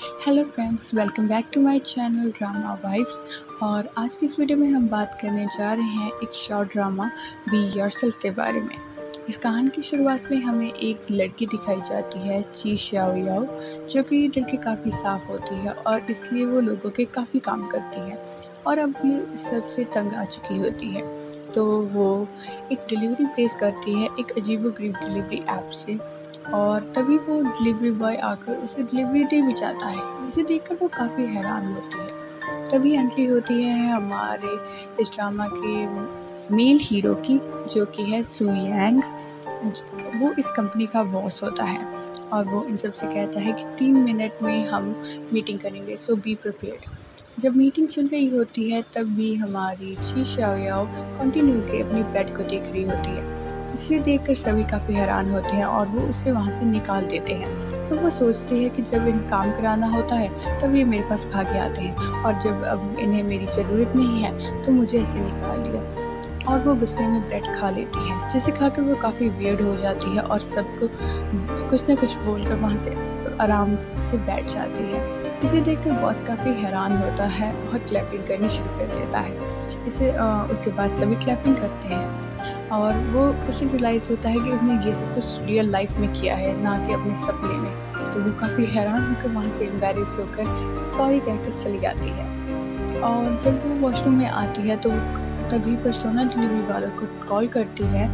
Hello friends, welcome back to my channel drama vibes. और आज की इस वीडियो में हम बात करने जा रहे हैं एक शॉर्ट ड्रामा बी योरसेल्फ के बारे में। इस कहानी की शुरुआत में हमें एक लड़की दिखाई जाती है, ची शाओ याओ, जो कि दिल की काफ़ी साफ़ होती है और इसलिए वो लोगों के काफ़ी काम करती है और अब ये सबसे तंग आ चुकी होती है। तो वो एक डिलीवरी प्लेस करती है एक अजीबोगरीब डिलीवरी ऐप से, और तभी वो डिलीवरी बॉय आकर उसे डिलीवरी दे भी जाता है, जिसे देखकर वो काफ़ी हैरान होती है। तभी एंट्री होती है हमारे इस ड्रामा के मेल हीरो की, जो कि है सू यांग। वो इस कंपनी का बॉस होता है और वो इन सब से कहता है कि 3 मिनट में हम मीटिंग करेंगे, सो बी प्रिपेयर्ड। जब मीटिंग चल रही होती है तब भी हमारी ची शाओ याओ कंटिन्यूसली अपनी बेड को देख रही होती है, जिसे देखकर सभी काफ़ी हैरान होते हैं और वो उसे वहाँ से निकाल देते हैं। तो वो सोचती है कि जब इन्हें काम कराना होता है तब ये मेरे पास भागे आते हैं, और जब अब इन्हें मेरी ज़रूरत नहीं है तो मुझे ऐसे निकाल दिया। और वो गुस्से में ब्रेड खा लेती है, जिसे खाकर वो काफ़ी वियर्ड हो जाती है और सबको कुछ न कुछ बोलकर वहाँ से आराम से बैठ जाती है। इसे देखकर बॉस काफ़ी हैरान होता है और क्लैपिंग करनी शुरू कर देता है। उसके बाद सभी क्लैपिंग करते हैं और वो उसे रियलाइज़ होता है कि उसने ये सब कुछ रियल लाइफ में किया है, ना कि अपने सपने में। तो वो काफ़ी हैरान होकर वहाँ से एम्बैरेस होकर सॉरी कहकर चली जाती है। और जब वो वॉशरूम में आती है तो तभी पर्सोना डिलीवरी वालों को कॉल करती है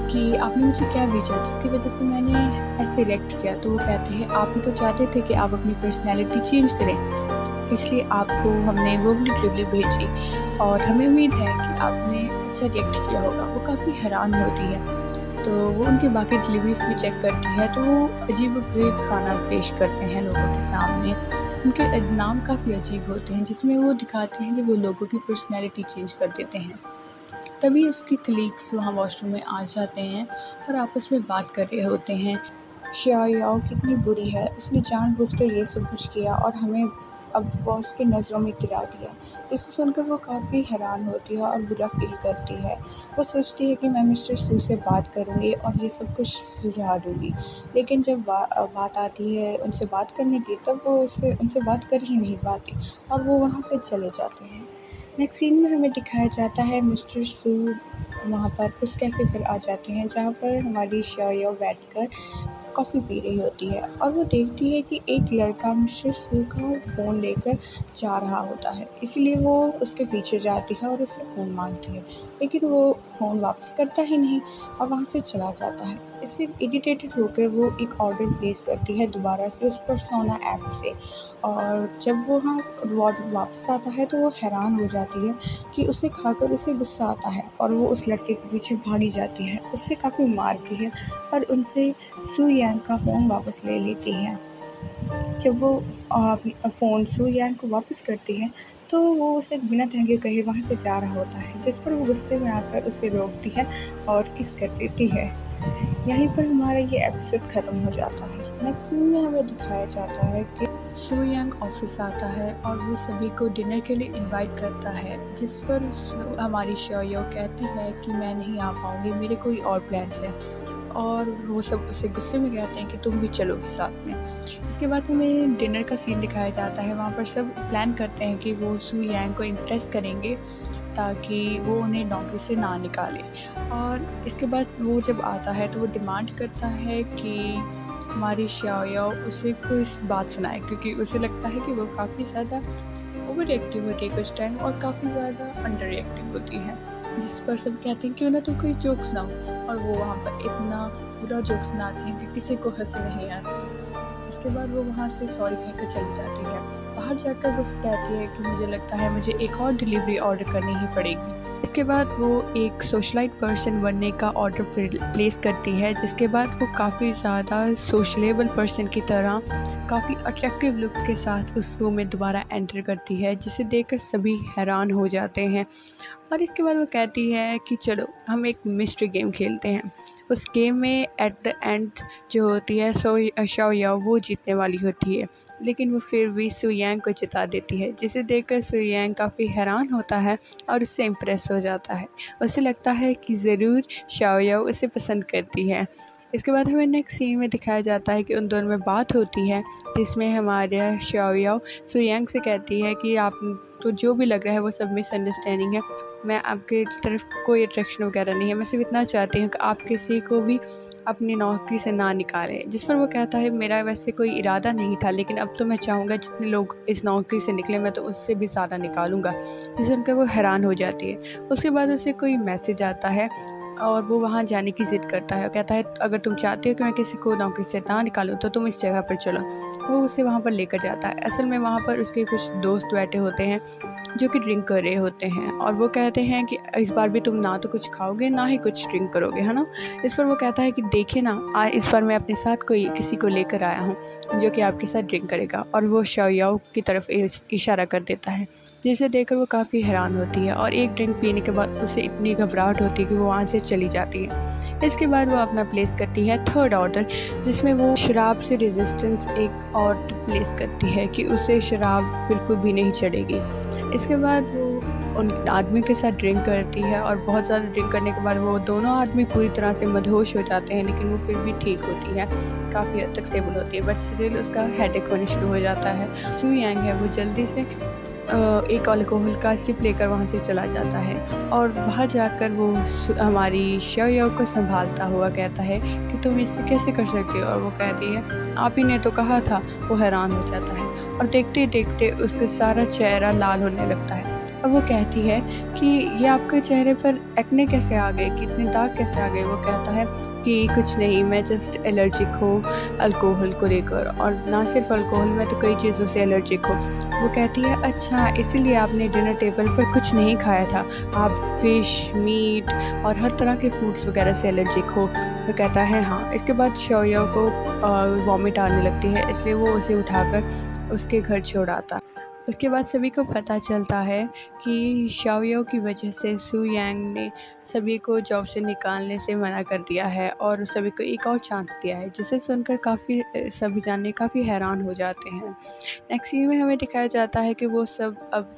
कि आपने मुझे क्या भेजा जिसकी वजह से मैंने ऐसे रिएक्ट किया। तो वो कहते हैं आप ही तो चाहते थे कि आप अपनी पर्सनैलिटी चेंज करें, इसलिए आपको हमने वो वाली डिलीवरी भेजी और हमें उम्मीद है कि आपने अच्छा रिएक्ट किया होगा। वो काफ़ी हैरान होती है। तो वो उनकी बाकी डिलीवरीज भी चेक करती है, तो वो अजीबोगरीब खाना पेश करते हैं लोगों के सामने। उनके नाम काफ़ी अजीब होते हैं, जिसमें वो दिखाते हैं कि वो लोगों की पर्सनैलिटी चेंज कर देते हैं। तभी उसके कलीग्स वहाँ वॉशरूम में आ जाते हैं और आपस में बात कर रहे होते हैं। शाओ याओ कितनी बुरी है, उसने जानबूझकर ये सब कुछ किया और हमें अब बॉस की नज़रों में गिरा दिया। जिसे सुनकर वो काफ़ी हैरान होती है और बुरा फील करती है। वो सोचती है कि मैं मिस्टर सू से बात करूँगी और ये सब कुछ सुलझा दूँगी, लेकिन जब बात आती है उनसे बात करने की, तब वो उनसे बात कर ही नहीं पाती और वो वहाँ से चले जाते हैं। नेक्स्ट सीन में हमें दिखाया जाता है मिस्टर सू वहाँ पर उस कैफ़े पर आ जाते हैं जहाँ पर हमारी शाओ याओ बैठकर कॉफ़ी पी रही होती है और वो देखती है कि एक लड़का मिस्टर सू का फ़ोन लेकर जा रहा होता है। इसलिए वो उसके पीछे जाती है और उससे फ़ोन मांगती है, लेकिन वो फ़ोन वापस करता ही नहीं और वहाँ से चला जाता है। इससे इरिटेटेड होकर वो एक ऑर्डर प्लेस करती है दोबारा से उस पर्सोना ऐप से, और जब वो वहाँ ऑर्डर वापस आता है तो वो हैरान हो जाती है कि उसे खाकर उसे गुस्सा आता है और वो उस लड़के के पीछे भागी जाती है, उससे काफ़ी मारती है और उनसे सू यांग का फ़ोन वापस ले लेती है। जब वो फ़ोन सू यांग को वापस करती है तो वो उसे बिना तंगे कहे वहाँ से जा रहा होता है, जिस पर वो गुस्से में आकर उसे रोकती है और किस कर देती है। यहीं पर हमारा ये एपिसोड ख़त्म हो जाता है। नेक्स्ट सीन में हमें दिखाया जाता है कि सू यांग ऑफिस आता है और वो सभी को डिनर के लिए इनवाइट करता है, जिस पर हमारी शाओ याओ कहती है कि मैं नहीं आ पाऊँगी, मेरे कोई और प्लान्स हैं। और वो सब उसे गुस्से में कहते हैं कि तुम भी चलोगे साथ में। इसके बाद हमें डिनर का सीन दिखाया जाता है। वहाँ पर सब प्लान करते हैं कि वो सू यांग को इम्प्रेस करेंगे ताकि वो उन्हें नौकरी से ना निकाले। और इसके बाद वो जब आता है तो वो डिमांड करता है कि हमारी शाओ याओ उसे कोई बात सुनाए, क्योंकि उसे लगता है कि वो काफ़ी ज़्यादा ओवर रिएक्टिव होती है कुछ टाइम और काफ़ी ज़्यादा अंडर रिएक्टिव होती है। जिस पर सब कहते हैं क्यों ना तुम कोई जोक सुनाओ, और वो वहाँ पर इतना बुरा जोक सुनाती हैं कि किसी को हंसी नहीं आती। इसके बाद वो वहाँ से सॉरी कहकर चली जाती है। बाहर जाकर वो कहती है कि मुझे लगता है मुझे एक और डिलीवरी ऑर्डर करनी ही पड़ेगी। इसके बाद वो एक सोशलाइट पर्सन बनने का ऑर्डर प्लेस करती है, जिसके बाद वो काफ़ी ज़्यादा सोशलेबल पर्सन की तरह काफ़ी अट्रैक्टिव लुक के साथ उस रूम में दोबारा एंटर करती है, जिसे देखकर सभी हैरान हो जाते हैं। और इसके बाद वो कहती है कि चलो हम एक मिस्ट्री गेम खेलते हैं। उस गेम में एट द एंड जो होती है शाओ याओ वो जीतने वाली होती है, लेकिन वो फिर भी सू यांग को जिता देती है, जिसे देखकर सू यांग काफ़ी हैरान होता है और उससे इम्प्रेस हो जाता है। उसे लगता है कि ज़रूर शाओ याओ उसे पसंद करती है। इसके बाद हमें नेक्स्ट सीन में दिखाया जाता है कि उन दोनों में बात होती है, जिसमें हमारे शाओयाओ सुयांग से कहती है कि आप तो जो भी लग रहा है वो सब मिसअंडरस्टैंडिंग है, मैं आपके तरफ कोई अट्रैक्शन वगैरह नहीं है, मैं सिर्फ इतना चाहती हूँ कि आप किसी को भी अपनी नौकरी से ना निकालें। जिस पर वो कहता है मेरा वैसे कोई इरादा नहीं था, लेकिन अब तो मैं चाहूँगा जितने लोग इस नौकरी से निकले मैं तो उससे भी ज़्यादा निकालूंगा। जिससे सुनकर वो हैरान हो जाती है। उसके बाद उसे कोई मैसेज आता है और वो वहाँ जाने की ज़िद करता है और कहता है अगर तुम चाहते हो कि मैं किसी को नौकरी से ना निकालूं तो तुम इस जगह पर चलो। वो उसे वहाँ पर लेकर जाता है। असल में वहाँ पर उसके कुछ दोस्त बैठे होते हैं जो कि ड्रिंक कर रहे होते हैं और वो कहते हैं कि इस बार भी तुम ना तो कुछ खाओगे ना ही कुछ ड्रिंक करोगे, है ना। इस पर वो कहता है कि देखिए ना, इस बार मैं अपने साथ किसी को लेकर आया हूँ जो कि आपके साथ ड्रिंक करेगा, और वो शाओयाओ की तरफ इशारा कर देता है, जिसे देखकर वो काफ़ी हैरान होती है और एक ड्रिंक पीने के बाद उसे इतनी घबराहट होती है कि वो वहाँ से चली जाती है। इसके बाद वो अपना प्लेस करती है थर्ड ऑर्डर, जिसमें वो शराब से रेजिस्टेंस एक और प्लेस करती है कि उसे शराब बिल्कुल भी नहीं चढ़ेगी। इसके बाद वो उन आदमी के साथ ड्रिंक करती है और बहुत ज़्यादा ड्रिंक करने के बाद वो दोनों आदमी पूरी तरह से मदहोश हो जाते हैं, लेकिन वो फिर भी ठीक होती है, काफ़ी हद तक स्टेबल होती है, बट स्टिल उसका हेडेक होने शुरू हो जाता है। सू यांग है वो जल्दी से एक अल्कोहल का सिप लेकर वहाँ से चला जाता है और बाहर जाकर वो हमारी शाओयाओ को संभालता हुआ कहता है कि तुम इसे कैसे कर सकते हो, और वो कहती है आप ही ने तो कहा था। वो हैरान हो जाता है और देखते देखते उसका सारा चेहरा लाल होने लगता है और वो कहती है कि ये आपके चेहरे पर एक्ने कैसे आ गए, कि इतने दाग कैसे आ गए। वो कहता है कि कुछ नहीं, मैं जस्ट एलर्जिक हूँ अल्कोहल को लेकर, और ना सिर्फ अल्कोहल में तो कई चीज़ों से एलर्जिक हो। वो कहती है अच्छा इसीलिए आपने डिनर टेबल पर कुछ नहीं खाया था, आप फ़िश, मीट और हर तरह के फ्रूट्स वगैरह से एलर्जिक हो। वो कहता है हाँ। इसके बाद शाओयाओ को वॉमिट आने लगती है, इसलिए वो उसे उठाकर उसके घर छोड़ आता। उसके बाद सभी को पता चलता है कि शाओयाओ की वजह से सू यांग ने सभी को जॉब से निकालने से मना कर दिया है और सभी को एक और चांस दिया है, जिसे सुनकर सभी जाने काफ़ी हैरान हो जाते हैं। नेक्स्ट सीन में हमें दिखाया जाता है कि वो सब अब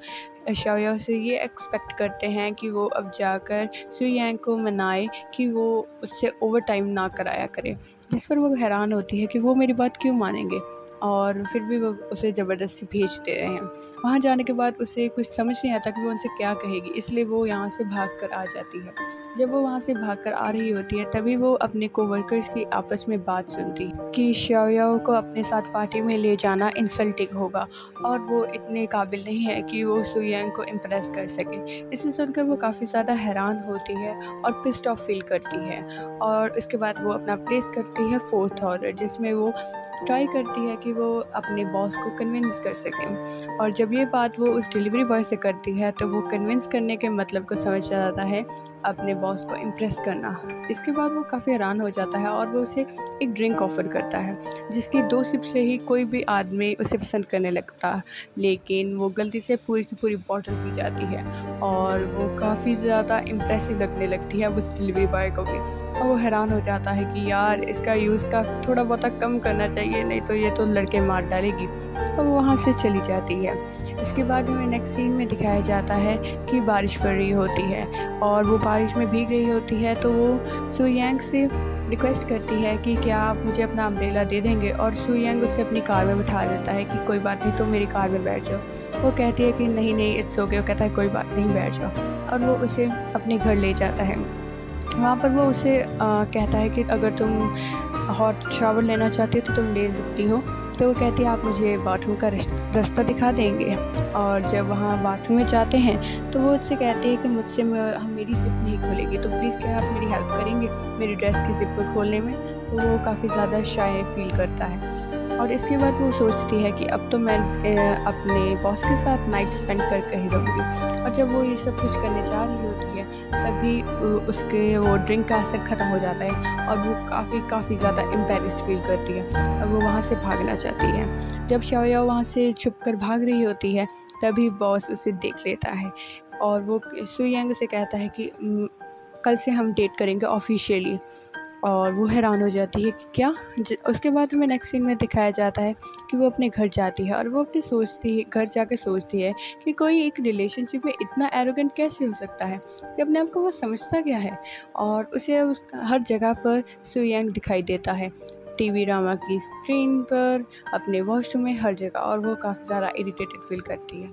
शाओयाओ से ये एक्सपेक्ट करते हैं कि वो अब जाकर सू यांग को मनाए कि वो उससे ओवर टाइम ना कराया करे, जिस पर वो हैरान होती है कि वो मेरी बात क्यों मानेंगे, और फिर भी वो उसे ज़बरदस्ती भेज दे रहे हैं। वहाँ जाने के बाद उसे कुछ समझ नहीं आता कि वो उनसे क्या कहेगी, इसलिए वो यहाँ से भागकर आ जाती है। जब वो वहाँ से भागकर आ रही होती है तभी वो अपने कोवर्कर्स की आपस में बात सुनती है कि शाओयाओ को अपने साथ पार्टी में ले जाना इंसल्टिंग होगा और वो इतने काबिल नहीं है कि वो सू यांग को इम्प्रेस कर सके। इसे सुनकर वो काफ़ी ज़्यादा हैरान होती है और पिस्ड ऑफ फील करती है, और इसके बाद वो अपना प्लेस करती है फोर्थ ऑर्डर, जिसमें वो ट्राई करती है कि वो अपने बॉस को कन्विंस कर सकें। और जब ये बात वो उस डिलीवरी बॉय से करती है तो वो कन्विंस करने के मतलब को समझ जाता है, अपने बॉस को इम्प्रेस करना। इसके बाद वो काफ़ी हैरान हो जाता है और वो उसे एक ड्रिंक ऑफ़र करता है, जिसकी 2 सिप से ही कोई भी आदमी उसे पसंद करने लगता, लेकिन वो गलती से पूरी की पूरी बॉटल पी जाती है और वो काफ़ी ज़्यादा इम्प्रेसिव लगने लगती है उस डिलीवरी बॉय को भी। और वो हैरान हो जाता है कि यार इसका यूज़ का थोड़ा बहुत कम करना चाहिए, नहीं तो ये तो लड़के मार डालेगी, और वो वहाँ से चली जाती है। इसके बाद हमें नेक्स्ट सीन में दिखाया जाता है कि बारिश पड़ रही होती है और वो बारिश में भीग रही होती है, तो वो सू यांग से रिक्वेस्ट करती है कि क्या आप मुझे अपना अम्ब्रेला दे देंगे, और सू यांग उसे अपनी कार में बिठा देता है कि कोई बात नहीं, तो मेरी कार में बैठ जाओ। वो कहती है कि नहीं नहीं इट्स ओके। वो कहता है कोई बात नहीं, बैठ जाओ, और वो उसे अपने घर ले जाता है। वहाँ पर वो उसे कहता है कि अगर तुम हॉट शावर लेना चाहती हो तो तुम ले सकती हो। तो वो कहती है आप मुझे बाथरूम का रास्ता दिखा देंगे, और जब वहाँ बाथरूम में जाते हैं तो वो उससे कहती है कि मुझसे मेरी ज़िप नहीं खोलेगी, तो प्लीज़ क्या आप मेरी हेल्प करेंगे मेरी ड्रेस की ज़िप को खोलने में। तो वो काफ़ी ज़्यादा शाय फील करता है, और इसके बाद वो सोचती है कि अब तो मैं अपने बॉस के साथ नाइट स्पेंड करके ही रहूँगी। और जब वो ये सब कुछ करने जा रही होती है तभी उसके वो ड्रिंक का असर ख़त्म हो जाता है और वो काफ़ी ज़्यादा एम्बैरेस्ड फील करती है और वो वहाँ से भागना चाहती है। जब शाओयाओ वहाँ से छुपकर भाग रही होती है तभी बॉस उसे देख लेता है और वो सू यांग से कहता है कि कल से हम डेट करेंगे ऑफिशियली। और वो हैरान हो जाती है कि क्या उसके बाद हमें नेक्स्ट सीन में दिखाया जाता है कि वो अपने घर जाती है और वो अपनी सोचती है, घर जाके सोचती है कि कोई एक रिलेशनशिप में इतना एरोगेंट कैसे हो सकता है, कि अपने आप को वो समझता क्या है। और उसे उसका हर जगह पर सू यंग दिखाई देता है, टीवी ड्रामा की स्क्रीन पर, अपने वॉशरूम में, हर जगह, और वो काफ़ी ज़्यादा इरिटेटेड फील करती है।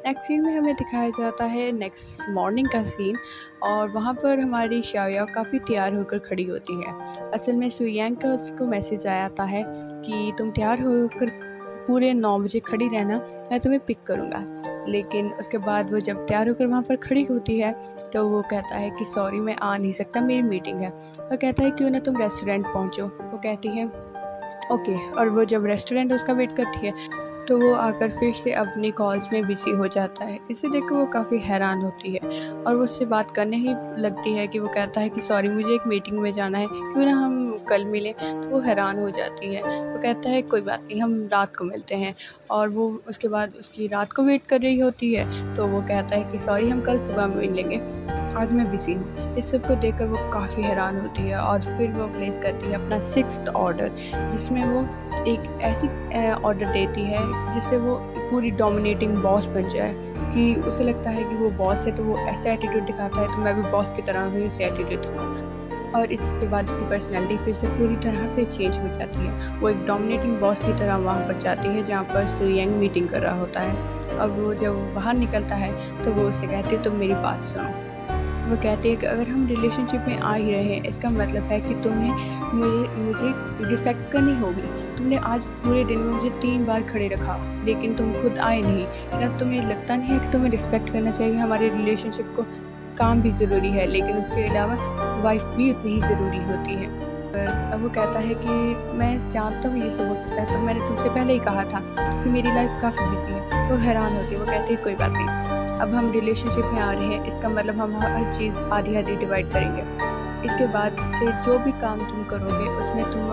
नेक्स्ट सीन में हमें दिखाया जाता है नेक्स्ट मॉर्निंग का सीन, और वहाँ पर हमारी शाओया काफ़ी तैयार होकर खड़ी होती है। असल में सू यंग का उसको मैसेज आया था है कि तुम तैयार होकर पूरे 9 बजे खड़ी रहना, मैं तुम्हें पिक करूँगा। लेकिन उसके बाद वो जब तैयार होकर वहाँ पर खड़ी होती है तो वो कहता है कि सॉरी मैं आ नहीं सकता, मेरी मीटिंग है। वो कहता है क्यों ना तुम रेस्टोरेंट पहुँचो। वो कहती है ओके, और वो जब रेस्टोरेंट उसका वेट करती है तो वो आकर फिर से अपनी कॉल्स में बिज़ी हो जाता है। इसे देखकर वो काफ़ी हैरान होती है और वो उससे बात करने ही लगती है कि वो कहता है कि सॉरी मुझे एक मीटिंग में जाना है, क्यों ना हम कल मिलें। तो वो हैरान हो जाती है। वो कहता है कोई बात नहीं, हम रात को मिलते हैं। और वो उसके बाद उसकी रात को वेट कर रही होती है तो वो कहता है कि सॉरी हम कल सुबह मिल लेंगे, आज मैं बिज़ी हूँ। इस सब को देखकर वो काफ़ी हैरान होती है और फिर वो प्लेस करती है अपना 6th ऑर्डर, जिसमें वो एक ऐसी ऑर्डर देती है जिससे वो पूरी डोमिनेटिंग बॉस बन जाए, कि उसे लगता है कि वो बॉस है तो वो ऐसा एटीट्यूड दिखाता है तो मैं भी बॉस की तरह ही ऐसे एटीट्यूड दिखाऊँ। और इसके बाद उसकी पर्सनैलिटी फिर से पूरी तरह से चेंज हो जाती है। वो एक डोमिनेटिंग बॉस की तरह वहाँ पर जाती है जहाँ पर सू यंग मीटिंग कर रहा होता है। और वो जब बाहर निकलता है तो वो उसे कहती है तुम मेरी बात सुनो। वो कहती है कि अगर हम रिलेशनशिप में आ ही रहे हैं इसका मतलब है कि तुम्हें मुझे रिस्पेक्ट करनी होगी। तुमने आज पूरे दिन में मुझे 3 बार खड़े रखा लेकिन तुम खुद आए नहीं। क्या तुम्हें लगता नहीं है कि तुम्हें रिस्पेक्ट करना चाहिए? हमारे रिलेशनशिप को काम भी ज़रूरी है लेकिन उसके अलावा वाइफ भी उतनी ही ज़रूरी होती है। पर अब वो कहता है कि मैं जानता हूँ ये सब हो सकता है पर मैंने तुमसे पहले ही कहा था कि मेरी लाइफ काफ़ी बिजी है। वो हैरान होती है। वो कहती है कोई बात नहीं, अब हम रिलेशनशिप में आ रहे हैं इसका मतलब हम हर चीज़ आधी आधी डिवाइड करेंगे। इसके बाद से जो भी काम तुम करोगे उसमें तुम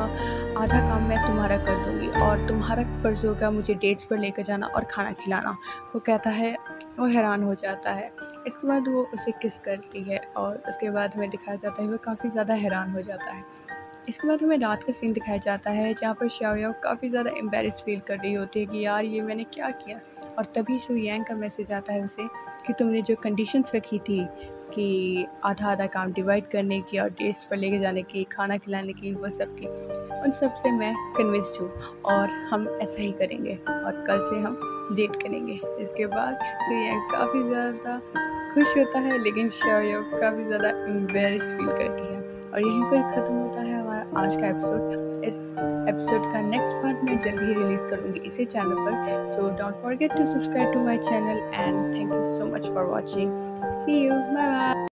आधा काम मैं तुम्हारा कर दूँगी और तुम्हारा फ़र्ज़ होगा मुझे डेट्स पर लेकर जाना और खाना खिलाना। वो कहता है, वो हैरान हो जाता है। इसके बाद वो उसे किस करती है और उसके बाद हमें दिखाया जाता है वो काफ़ी ज़्यादा हैरान हो जाता है। इसके बाद हमें रात का सीन दिखाया जाता है जहाँ पर शाओया काफ़ी ज़्यादा एम्बेरस फील कर रही होती है कि यार ये मैंने क्या किया। और तभी सू यंग का मैसेज आता है उसे कि तुमने जो कंडीशंस रखी थी कि आधा आधा काम डिवाइड करने की और डेट्स पर लेके जाने की, खाना खिलाने की, वो सब की, उन सब से मैं कन्विंस्ड हूँ और हम ऐसा ही करेंगे और कल से हम डेट करेंगे। इसके बाद सू यंग काफ़ी ज़्यादा खुश होता है लेकिन शाओया काफ़ी ज़्यादा एम्बेरस फील करती है। और यहीं पर ख़त्म होता है हमारा आज का एपिसोड। इस एपिसोड का नेक्स्ट पार्ट मैं जल्द ही रिलीज़ करूँगी इसी चैनल पर। So don't forget to subscribe to my channel and thank you so much for watching. See you, bye bye.